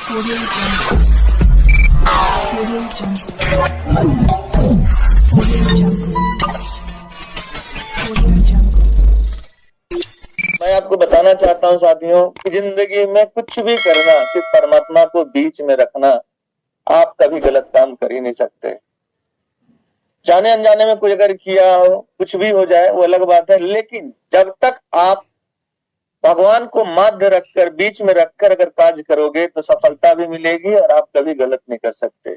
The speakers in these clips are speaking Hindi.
Audio Jungle. Audio Jungle. Audio Jungle. Audio Jungle. मैं आपको बताना चाहता हूं साथियों कि जिंदगी में कुछ भी करना, सिर्फ परमात्मा को बीच में रखना, आप कभी गलत काम कर ही नहीं सकते। जाने अनजाने में कुछ अगर किया हो, कुछ भी हो जाए वो अलग बात है, लेकिन जब तक आप भगवान को माध्य रखकर, बीच में रखकर अगर कार्य करोगे तो सफलता भी मिलेगी और आप कभी गलत नहीं कर सकते।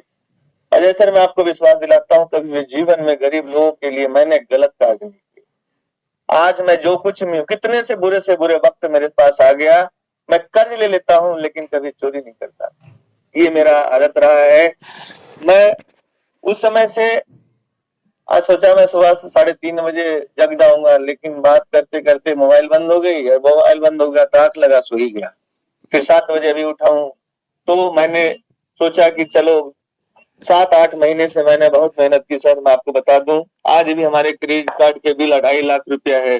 अजय सर, मैं आपको विश्वास दिलाता हूं, कभी भी जीवन में गरीब लोगों के लिए मैंने गलत कार्य नहीं किया। आज मैं जो कुछ भी हूं, कितने से बुरे वक्त मेरे पास आ गया, मैं कर्ज ले लेता हूं लेकिन कभी चोरी नहीं करता। ये मेरा आदत रहा है। मैं उस समय से आज सोचा मैं सुबह से 3:30 बजे जग जाऊंगा, लेकिन बात करते करते मोबाइल बंद हो गई और मोबाइल बंद हो गया तो आंख लगा सो ही गया। फिर 7 बजे अभी उठा हूं, तो मैंने सोचा कि चलो 7-8 महीने से मैंने बहुत मेहनत की सर। मैं आपको बता दूं, आज भी हमारे क्रेडिट कार्ड के बिल 2.5 लाख रुपया है,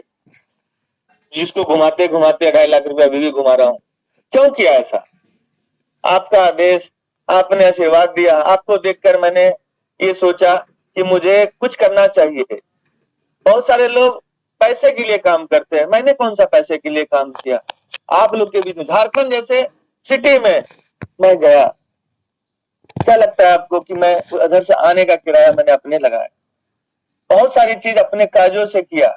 जिसको घुमाते घुमाते 2.5 लाख रुपया अभी भी घुमा रहा हूं। क्यों किया ऐसा? आपका आदेश, आपने आशीर्वाद दिया, आपको देखकर मैंने ये सोचा कि मुझे कुछ करना चाहिए। बहुत सारे लोग पैसे के लिए काम करते हैं, मैंने कौन सा पैसे के लिए काम किया? आप लोग के बीच में झारखंड जैसे सिटी में मैं गया, क्या लगता है आपको कि मैं उधर से आने का किराया मैंने अपने लगाया? बहुत सारी चीज अपने काजों से किया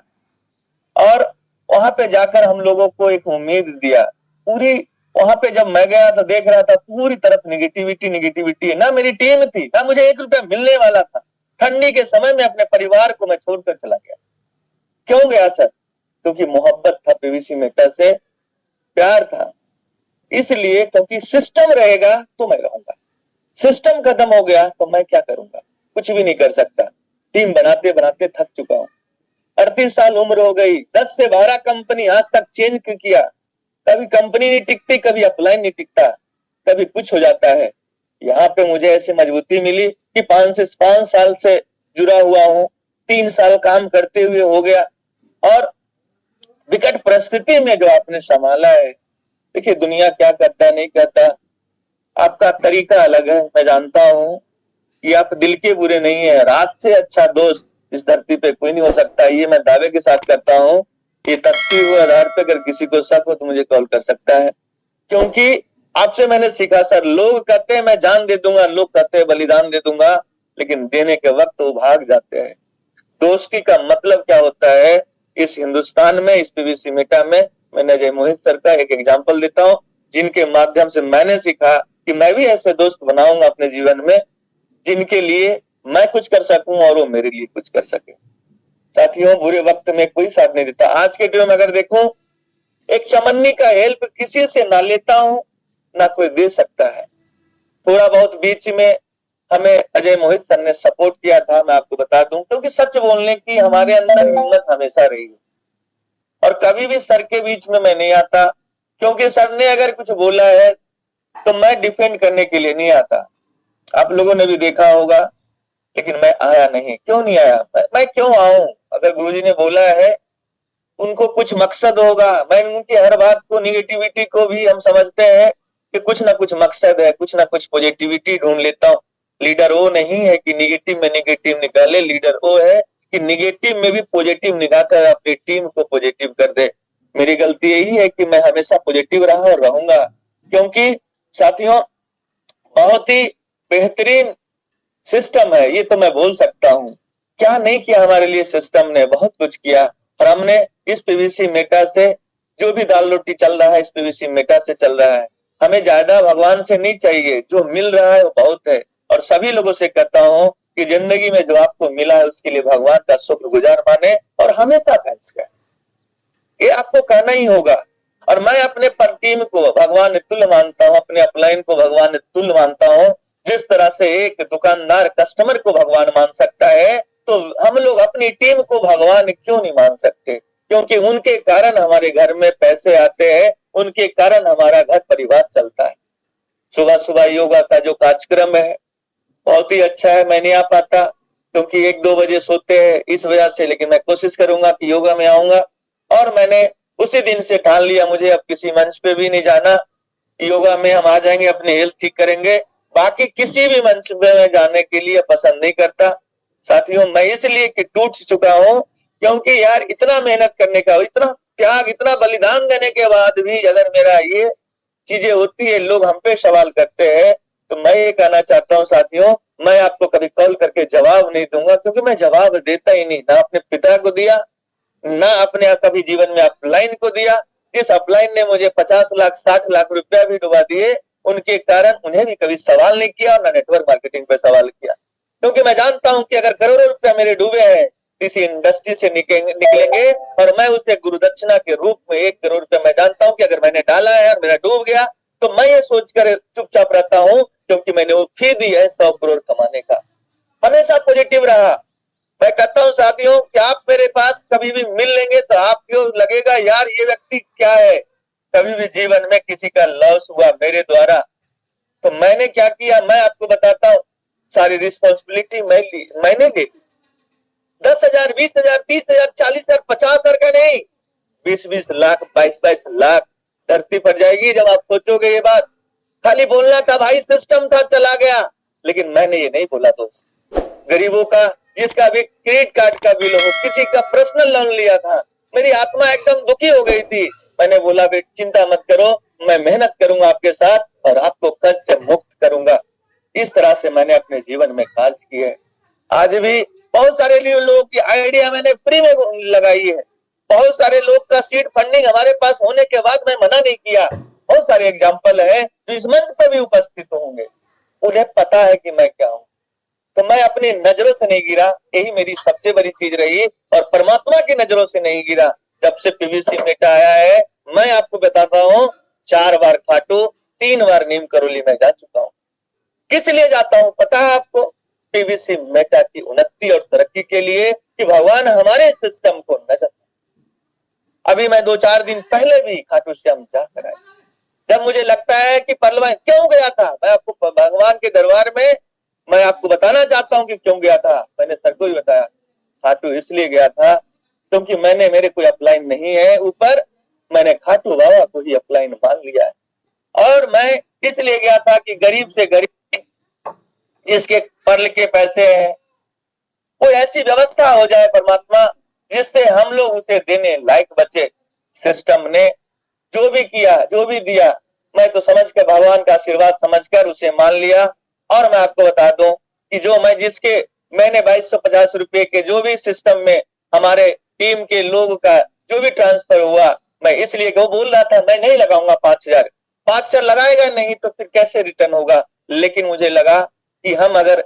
और वहां पे जाकर हम लोगों को एक उम्मीद दिया। पूरी वहां पे जब मैं गया तो देख रहा था पूरी तरफ निगेटिविटी है। ना मेरी टीम थी, ना मुझे 1 रुपया मिलने वाला था। ठंडी के समय में अपने परिवार को मैं छोड़कर चला गया। क्यों गया सर? क्योंकि मोहब्बत था, पीवीसी मेटा से प्यार था। इसलिए, क्योंकि सिस्टम रहेगा तो मैं रहूंगा। सिस्टम खत्म हो गया तो मैं क्या करूंगा? कुछ भी नहीं कर सकता। टीम बनाते बनाते थक चुका हूं। 38 साल उम्र हो गई, 10 से 12 कंपनी आज तक चेंज किया। कभी कंपनी नहीं टिकती, कभी अपलाइन नहीं टिकता, कभी कुछ हो जाता है। यहाँ पे मुझे ऐसी मजबूती मिली कि 5 साल से जुड़ा हुआ हूँ, 3 साल काम करते हुए हो गया और विकट परिस्थिति में जो आपने संभाला है। देखिए, दुनिया क्या कहता नहीं कहता, आपका तरीका अलग है। मैं जानता हूं कि आप दिल के बुरे नहीं है। रात से अच्छा दोस्त इस धरती पे कोई नहीं हो सकता। ये मैं दावे के साथ कहता हूं। ये तथ्य हुए आधार पे अगर किसी को शक हो तो मुझे कॉल कर सकता है, क्योंकि आपसे मैंने सीखा सर। लोग कहते हैं मैं जान दे दूंगा, लोग कहते हैं बलिदान दे दूंगा, लेकिन देने के वक्त वो भाग जाते हैं। दोस्ती का मतलब क्या होता है इस हिंदुस्तान में, इस पीवीसी मेटा में? मैंने अजय मोहित सर का एक एग्जाम्पल देता हूं, जिनके माध्यम से मैंने सीखा कि मैं भी ऐसे दोस्त बनाऊंगा अपने जीवन में, जिनके लिए मैं कुछ कर सकूं और वो मेरे लिए कुछ कर सके। साथियों, बुरे वक्त में कोई साथ नहीं देता। आज के दिन में अगर देखूं, एक चमन्नी का हेल्प किसी से ना लेता हूं, ना कोई दे सकता है। थोड़ा बहुत बीच में हमें अजय मोहित सर ने सपोर्ट किया था, मैं आपको बता दूं, क्योंकि सच बोलने की हमारे अंदर हिम्मत हमेशा रही है और कभी भी सर के बीच में मैं नहीं आता, क्योंकि सर ने अगर कुछ बोला है तो मैं डिफेंड करने के लिए नहीं आता। आप लोगों ने भी देखा होगा, लेकिन मैं आया नहीं। क्यों नहीं आया? मैं क्यों आऊं? अगर गुरुजी ने बोला है, उनको कुछ मकसद होगा। मैं उनकी हर बात को, निगेटिविटी को भी हम समझते हैं कि कुछ ना कुछ मकसद है, कुछ ना कुछ पॉजिटिविटी ढूंढ लेता हूं। लीडर वो नहीं है कि निगेटिव में निगेटिव निकाले, लीडर वो है कि निगेटिव में भी पॉजिटिव निकालकर अपनी टीम को पॉजिटिव कर दे। मेरी गलती यही है कि मैं हमेशा पॉजिटिव रहा और रहूंगा, क्योंकि साथियों बहुत ही बेहतरीन सिस्टम है, ये तो मैं बोल सकता हूँ। क्या नहीं किया हमारे लिए सिस्टम ने? बहुत कुछ किया। और हमने इस पीवीसी मेटा से जो भी दाल रोटी चल रहा है, इस पीवीसी मेटा से चल रहा है। हमें ज्यादा भगवान से नहीं चाहिए, जो मिल रहा है वो बहुत है। और सभी लोगों से कहता हूँ कि जिंदगी में जो आपको मिला है उसके लिए भगवान का शुक्रगुजार माने और हमेशा थैंक्स करें। ये आपको कहना ही होगा। और मैं अपने टीम को भगवान तुल्य मानता हूँ, अपने अपलाइन को भगवान तुल्य मानता हूँ। जिस तरह से एक दुकानदार कस्टमर को भगवान मान सकता है, तो हम लोग अपनी टीम को भगवान क्यों नहीं मान सकते? क्योंकि उनके कारण हमारे घर में पैसे आते हैं, उनके कारण हमारा घर परिवार चलता है। सुबह सुबह योगा का जो कार्यक्रम है बहुत ही अच्छा है। मैं नहीं आ पाता क्योंकि 1-2 बजे सोते हैं इस वजह से, लेकिन मैं कोशिश करूंगा कि योगा में आऊंगा। और मैंने उसी दिन से ठान लिया, मुझे अब किसी मंच पे भी नहीं जाना। योगा में हम आ जाएंगे, अपनी हेल्थ ठीक करेंगे। बाकी किसी भी मंच में जाने के लिए पसंद नहीं करता साथियों। मैं इसलिए कि टूट चुका हूं, क्योंकि यार इतना मेहनत करने का, इतना त्याग, इतना बलिदान देने के बाद भी अगर मेरा ये चीजें होती है, लोग हम पे सवाल करते हैं, तो मैं ये कहना चाहता हूँ साथियों, मैं आपको कभी कॉल करके जवाब नहीं दूंगा, क्योंकि मैं जवाब देता ही नहीं, ना अपने पिता को दिया, ना अपने कभी जीवन में अपलाइन को दिया। इस अपलाइन ने मुझे 50 लाख 60 लाख रुपया भी डुबा दिए, उनके कारण उन्हें भी कभी सवाल नहीं किया, और ना नेटवर्क मार्केटिंग पे सवाल किया, क्योंकि मैं जानता हूं कि अगर करोड़ों रुपया मेरे डूबे हैं, इसी इंडस्ट्री से निकलेंगे, और मैं उसे गुरुदक्षिणा के रूप में 1 करोड़ रुपया मैं जानता हूं कि अगर मैंने डाला है और मेरा डूब गया, तो मैं ये सोचकर चुपचाप रहता हूं, क्योंकि मैंने वो फी दी है 100 करोड़ कमाने का। हमेशा पॉजिटिव रहा। मैं कहता हूं साथियों कि आप मेरे पास कभी भी मिल लेंगे तो आपको लगेगा यार ये व्यक्ति क्या है। कभी भी जीवन में किसी का लॉस हुआ मेरे द्वारा, तो मैंने क्या किया, मैं आपको बताता हूँ। सारी रिस्पॉन्सिबिलिटी मैंने ली। 10,000 20,000 30,000 40,000 50,000 का नहीं, 20-20 लाख 22-22 लाख धरती पर जाएगी जब आप सोचोगे ये बात। खाली बोलना था भाई, सिस्टम था, चला गया, लेकिन मैंने ये नहीं बोला दोस्त। गरीबों का, जिसका भी क्रेडिट कार्ड का बिल हो, किसी का पर्सनल लोन लिया था, मेरी आत्मा एकदम दुखी हो गई थी। मैंने बोला बेटा चिंता मत करो, मैं मेहनत करूंगा आपके साथ और आपको कर्ज से मुक्त करूंगा। इस तरह से मैंने अपने जीवन में कार्य किए। आज भी बहुत सारे लोगों की आइडिया मैंने फ्री में लगाई है। बहुत सारे लोग का सीड फंडिंग हमारे पास होने के बाद मैं मना नहीं किया। बहुत सारे एग्जाम्पल है जो इस मंच पर भी उपस्थित होंगे, उन्हें पता है कि मैं क्या हूं। तो मैं अपनी नजरों से नहीं गिरा, यही मेरी सबसे बड़ी चीज रही, और परमात्मा की नजरों से नहीं गिरा। जब से पीवीसी मेटा आया है, मैं आपको बताता हूँ, 4 बार खाटू, 3 बार नीम करोली में जा चुका हूँ। किस लिए जाता हूँ पता है आपको? पीवीसी मेटा की उन्नति और तरक्की के लिए, कि भगवान हमारे सिस्टम को नजर। अभी मैं 2-4 दिन पहले भी खाटू श्याम जाकर आया। जब मुझे लगता है कि परलवान क्यों गया था, मैं आपको भगवान के दरबार में मैं आपको बताना चाहता हूं कि क्यों गया था। मैंने सर को ही बताया, खाटू इसलिए गया था क्योंकि मेरे कोई अपलाइन नहीं है ऊपर, मैंने खाटू बाबा को ही अपलाइन मान लिया है। और मैं इसलिए गया था कि गरीब से गरीब, जिसके परल के पैसे हैं, कोई ऐसी व्यवस्था हो जाए परमात्मा, जिससे हम लोग उसे देने लायक बचे। सिस्टम ने जो भी किया, जो भी दिया, मैं तो समझकर भगवान का आशीर्वाद समझकर उसे मान लिया। और मैं आपको बता दूं कि जो मैंने 2250 रुपए के जो भी सिस्टम में हमारे टीम के लोग का जो भी ट्रांसफर हुआ, मैं इसलिए वो बोल रहा था मैं नहीं लगाऊंगा 5,000 लगाएगा नहीं तो फिर कैसे रिटर्न होगा। लेकिन मुझे लगा कि हम अगर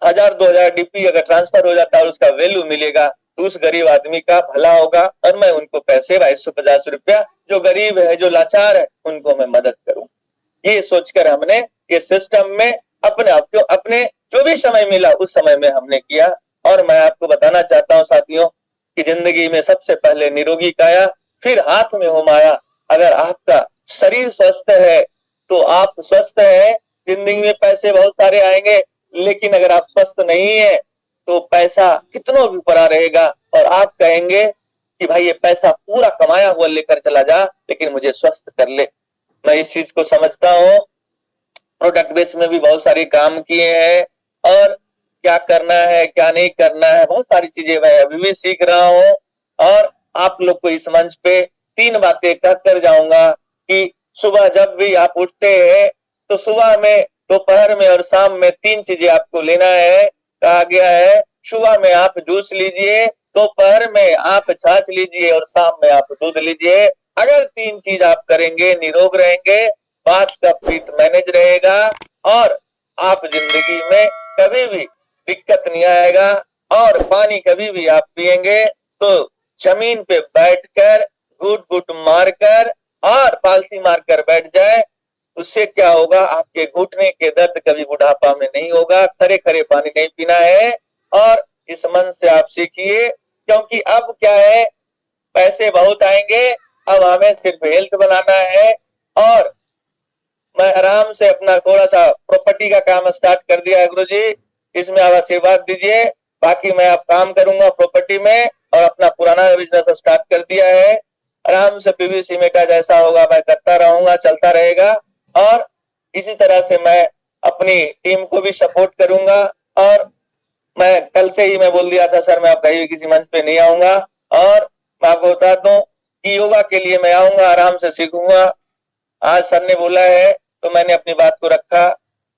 1,000-2,000 डीपी अगर ट्रांसफर हो जाता है और उसका वैल्यू मिलेगा, तो उस गरीब आदमी का भला होगा, और मैं उनको पैसे 2250 रुपया, जो गरीब है, जो लाचार है, उनको मैं मदद करूं। ये सोचकर हमने ये सिस्टम में अपने जो भी समय मिला उस समय में हमने किया। और मैं आपको बताना चाहता हूं साथियों कि जिंदगी में सबसे पहले निरोगी काया, फिर हाथ में हो माया। अगर आपका शरीर स्वस्थ है तो आप स्वस्थ है, जिंदगी में पैसे बहुत सारे आएंगे, लेकिन अगर आप स्वस्थ नहीं है तो पैसा कितना भी पड़ा रहेगा, और आप कहेंगे कि भाई ये पैसा पूरा कमाया हुआ लेकर चला जा, लेकिन मुझे स्वस्थ कर ले। मैं इस चीज को समझता हूँ। प्रोडक्ट बेस में भी बहुत सारे काम किए हैं, और क्या करना है क्या नहीं करना है, बहुत सारी चीजें मैं अभी भी सीख रहा हूँ। और आप लोग को इस मंच पे 3 बातें कहकर जाऊंगा कि सुबह जब भी आप उठते हैं तो सुबह में, दोपहर में और शाम में 3 चीजें आपको लेना है। कहा गया है सुबह में आप जूस लीजिए, दोपहर में आप छाछ लीजिए और शाम में आप दूध लीजिए। अगर 3 चीज आप करेंगे, निरोग रहेंगे, बात का पीठ मैनेज रहेगा, और आप जिंदगी में कभी भी दिक्कत नहीं आएगा। और पानी कभी भी आप पिएंगे तो जमीन पे बैठकर घुट घुट मारकर और पालती मारकर बैठ जाए। उससे क्या होगा, आपके घुटने के दर्द कभी बुढ़ापा में नहीं होगा। खरे खरे पानी नहीं पीना है, और इस मन से आप सीखिए, क्योंकि अब क्या है, पैसे बहुत आएंगे, अब हमें सिर्फ हेल्थ बनाना है। और मैं आराम से अपना थोड़ा सा प्रॉपर्टी का काम स्टार्ट कर दिया है गुरुजी, इसमें आप आशीर्वाद दीजिए। बाकी मैं अब काम करूंगा प्रॉपर्टी में, और अपना पुराना बिजनेस स्टार्ट कर दिया है। आराम से पीवीसी मेटा जैसा होगा मैं करता रहूंगा, चलता रहेगा। और इसी तरह से मैं अपनी टीम को भी सपोर्ट करूंगा। और मैं कल से ही मैं बोल दिया था सर मैं अब कहीं भी किसी मंच पे नहीं आऊंगा, और मैं आपको बता दूं कि योगा के लिए मैं आऊंगा, आराम से सीखूंगा। आज सर ने बोला है तो मैंने अपनी बात को रखा।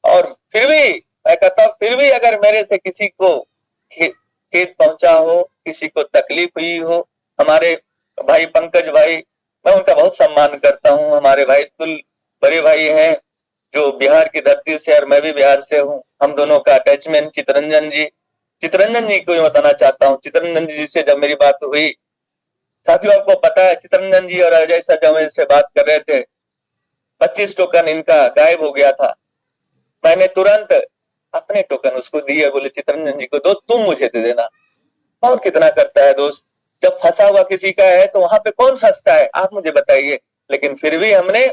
और फिर भी मैं कहता हूँ, फिर भी अगर मेरे से किसी को खेद पहुंचा हो, किसी को तकलीफ हुई हो, हमारे भाई पंकज भाई, मैं उनका बहुत सम्मान करता हूँ। हमारे भाई तुल बड़े भाई हैं जो बिहार की धरती से, और मैं भी बिहार से हूँ। हम दोनों का अटैचमेंट, चितरंजन जी को बताना चाहता हूँ। चितरंजन जी से जब मेरी बात हुई, साथियों आपको पता है चितरंजन जी और अजय सर जब मेरे से बात कर रहे थे, 25 टोकन इनका गायब हो गया था। मैंने तुरंत अपने टोकन उसको दिए, बोले चितरंजन जी को दो, तुम मुझे दे देना। और कितना करता है दोस्त, जब फंसा हुआ किसी का है तो वहां पे कौन फंसता है, आप मुझे बताइए। लेकिन फिर भी हमने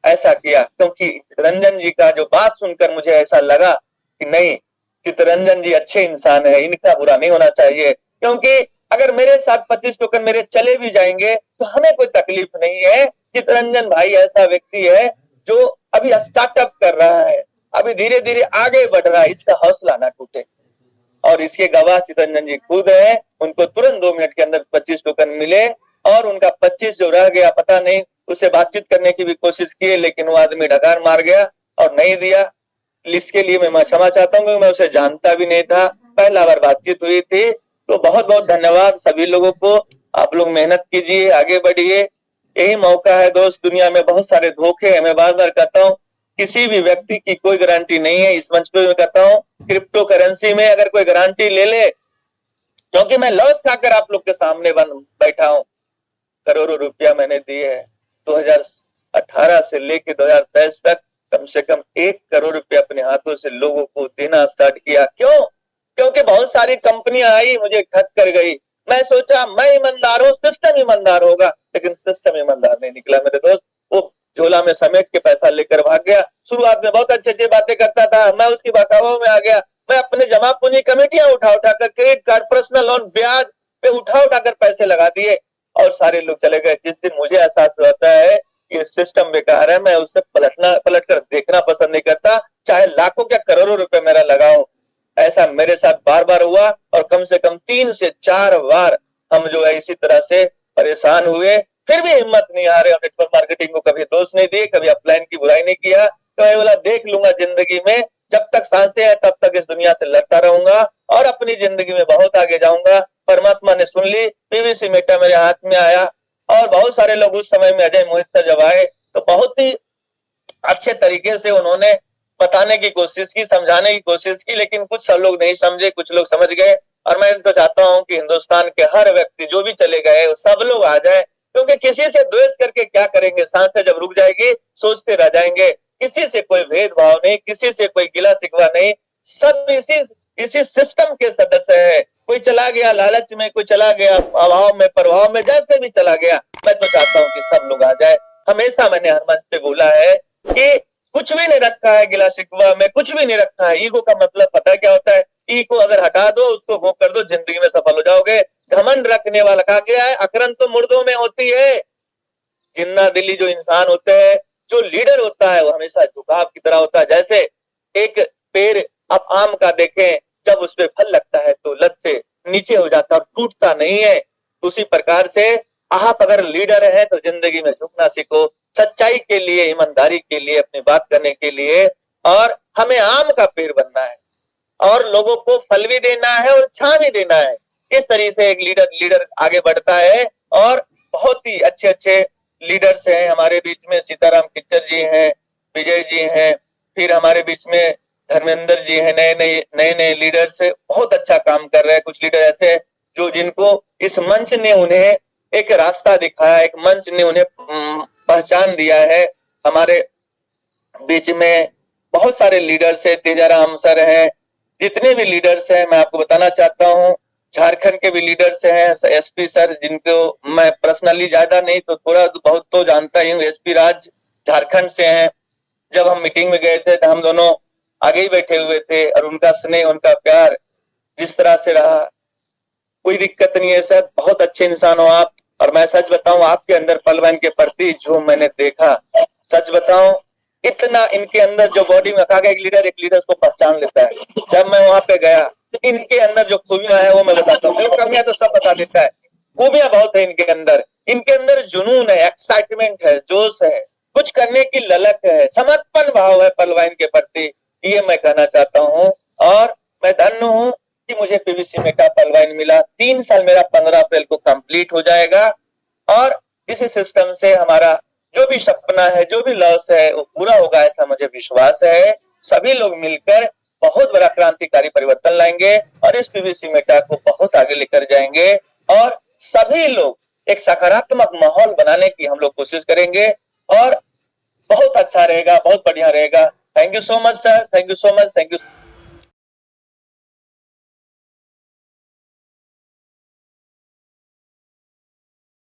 ऐसा किया, क्योंकि चितरंजन जी का जो बात सुनकर मुझे ऐसा लगा कि नहीं, चितरंजन जी अच्छे इंसान है, इनका बुरा नहीं होना चाहिए। क्योंकि अगर मेरे साथ 25 टोकन मेरे चले भी जाएंगे तो हमें कोई तकलीफ नहीं है। चितरंजन भाई ऐसा व्यक्ति है जो अभी स्टार्टअप कर रहा है, अभी धीरे धीरे आगे बढ़ रहा है, इसका हौसला ना टूटे। और इसके गवाह चितरंजन जी खुद है। उनको तुरंत 2 मिनट के अंदर 25 टोकन मिले, और उनका 25 जो रह गया पता नहीं, उससे बातचीत करने की भी कोशिश की, लेकिन वो आदमी ढकार मार गया और नहीं दिया। इसके लिए मैं क्षमा चाहता हूँ, मैं उसे जानता भी नहीं था, पहला बार बातचीत हुई थी। तो बहुत बहुत धन्यवाद सभी लोगों को। आप लोग मेहनत कीजिए, आगे बढ़िए, यही मौका है दोस्त। दुनिया में बहुत सारे धोखे हैं, मैं बार बार कहता हूँ, किसी भी व्यक्ति की कोई गारंटी नहीं है। इस मंच पे मैं कहता हूँ, क्रिप्टो करेंसी में अगर कोई गारंटी ले ले, क्योंकि मैं लॉस खाकर आप लोग के सामने बैठा हूँ। करोड़ों रुपया मैंने दिए है, 2018 से लेके 2023 तक कम से कम 1 करोड़ रुपया अपने हाथों से लोगों को देना स्टार्ट किया। क्यों? क्योंकि बहुत सारी कंपनियां आई, मुझे ठग कर गई। मैं सोचा मैं ईमानदार हूँ, सिस्टम ईमानदार होगा, लेकिन सिस्टम ईमानदार नहीं निकला मेरे दोस्त। वो झोला में समेट के पैसा लेकर भाग गया। शुरुआत में बहुत अच्छी अच्छी बातें करता था, मैं उसकी बहकावों में आ गया। मैं अपने जमा पूंजी कमेटियां उठा उठा कर, क्रेडिट कार्ड, पर्सनल लोन, ब्याज पे उठा उठा कर पैसे लगा दिए, और सारे लोग चले गए। जिस दिन मुझे एहसास होता है कि सिस्टम बेकार है, मैं उससे पलट कर देखना पसंद नहीं करता, चाहे लाखों क्या करोड़ों रुपए मेरा लगाओ। ऐसा मेरे साथ बार बार हुआ, और कम से कम 3 से 4 बार हम जो है इसी तरह से परेशान हुए। फिर भी हिम्मत नहीं हारे, नेटवर्क मार्केटिंग को कभी दोष नहीं दिए, कभी अपलाइन की बुराई नहीं किया। तो मैं बोला देख लूंगा जिंदगी में, जब तक सांसें हैं तब तक इस दुनिया से लड़ता रहूंगा, और अपनी जिंदगी में बहुत आगे जाऊंगा। परमात्मा ने सुन ली, पीवीसी मेटा मेरे हाथ में आया, और बहुत सारे लोग उस समय में अजय मोहित सर जब आए तो बहुत ही अच्छे तरीके से उन्होंने बताने की कोशिश की, समझाने की कोशिश की, लेकिन कुछ सब लोग नहीं समझे, कुछ लोग समझ गए। और मैं तो चाहता हूं कि हिंदुस्तान के हर व्यक्ति जो भी चले गए सब लोग आ जाए, क्योंकि किसी से द्वेष करके क्या करेंगे, सांसें जब रुक जाएगी सोचते रह जाएंगे। किसी से कोई भेदभाव नहीं, किसी से कोई गिला शिकवा नहीं, सब इसी सिस्टम के सदस्य है। कोई चला गया लालच में, कोई चला गया अभाव में, प्रभाव में, जैसे भी चला गया। मैं तो चाहता हूँ कि सब लोग आ जाए। हमेशा मैंने हर मंच पे बोला है कि कुछ भी नहीं रखा है गिला शिकवा में, कुछ भी नहीं रखा है। ईगो का मतलब पता है क्या होता है? ईगो अगर हटा दो, उसको गो कर दो, जिंदगी में सफल हो जाओगे। घमंड रखने वाला कहा गया है अकरन तो मुर्दों में होती है। जिन्ना दिली जो इंसान होते हैं, जो लीडर होता है, वो हमेशा झुकाव की तरह होता है। जैसे एक पेड़ आप आम का देखें, जब उसपे फल लगता है तो लत से नीचे हो जाता है और टूटता नहीं है। उसी प्रकार से आप अगर लीडर है तो जिंदगी में झुकना सीखो, सच्चाई के लिए, ईमानदारी के लिए, अपनी बात करने के लिए। और हमें आम का पेड़ बनना है, और लोगों को फल भी देना है और छां भी देना है। इस तरीके से एक लीडर आगे बढ़ता है। और बहुत ही अच्छे अच्छे लीडर्स हैं हमारे बीच में। सीताराम किच्चर जी हैं, विजय जी हैं, फिर हमारे बीच में धर्मेंद्र जी हैं। नए नए लीडर्स बहुत अच्छा काम कर रहे हैं। कुछ लीडर ऐसे जो जिनको इस मंच ने उन्हें एक रास्ता दिखाया, एक मंच ने उन्हें पहचान दिया है। हमारे बीच में बहुत सारे लीडर्स है, तेजाराम सर है, जितने भी लीडर्स हैं मैं आपको बताना चाहता हूँ। झारखंड के भी लीडर्स हैं, एसपी सर, जिनको मैं पर्सनली ज्यादा नहीं तो थोड़ा बहुत तो जानता ही हूँ। एसपी राज झारखंड से हैं। जब हम मीटिंग में गए थे तो हम दोनों आगे ही बैठे हुए थे, और उनका स्नेह, उनका प्यार जिस तरह से रहा, कोई दिक्कत नहीं है सर, बहुत अच्छे इंसान हो आप। और मैं सच बताऊं, आपके अंदर पलवन के प्रति जो मैंने देखा, सच बताऊं, इतना इनके अंदर जो बॉडी में कहा गया, एक लीडर उसको पहचान लेता है। जब मैं वहां पे गया, इनके अंदर जो खूबियां है वो मैं बताता हूँ, मेरे कमियां तो सब बता देता है, खूबियां बहुत है इनके अंदर। इनके अंदर जुनून है, एक्साइटमेंट है, जोश है, कुछ करने की ललक है, समर्पण भाव है पलवान के प्रति, ये मैं कहना चाहता हूँ। और मैं धन्य हूँ कि मुझे पीवीसी मेटा पलवान मिला। 3 साल मेरा 15 अप्रैल को कंप्लीट हो जाएगा और इसी सिस्टम से हमारा जो भी सपना है, जो भी लॉस है, वो पूरा होगा, ऐसा मुझे विश्वास है। सभी लोग मिलकर बहुत बड़ा क्रांतिकारी परिवर्तन लाएंगे और इस पीवीसी मेटा को बहुत आगे लेकर जाएंगे और सभी लोग एक सकारात्मक माहौल बनाने की हम लोग कोशिश करेंगे और बहुत अच्छा रहेगा, बहुत बढ़िया रहेगा। Thank you so much sir, thank you so much, thank you.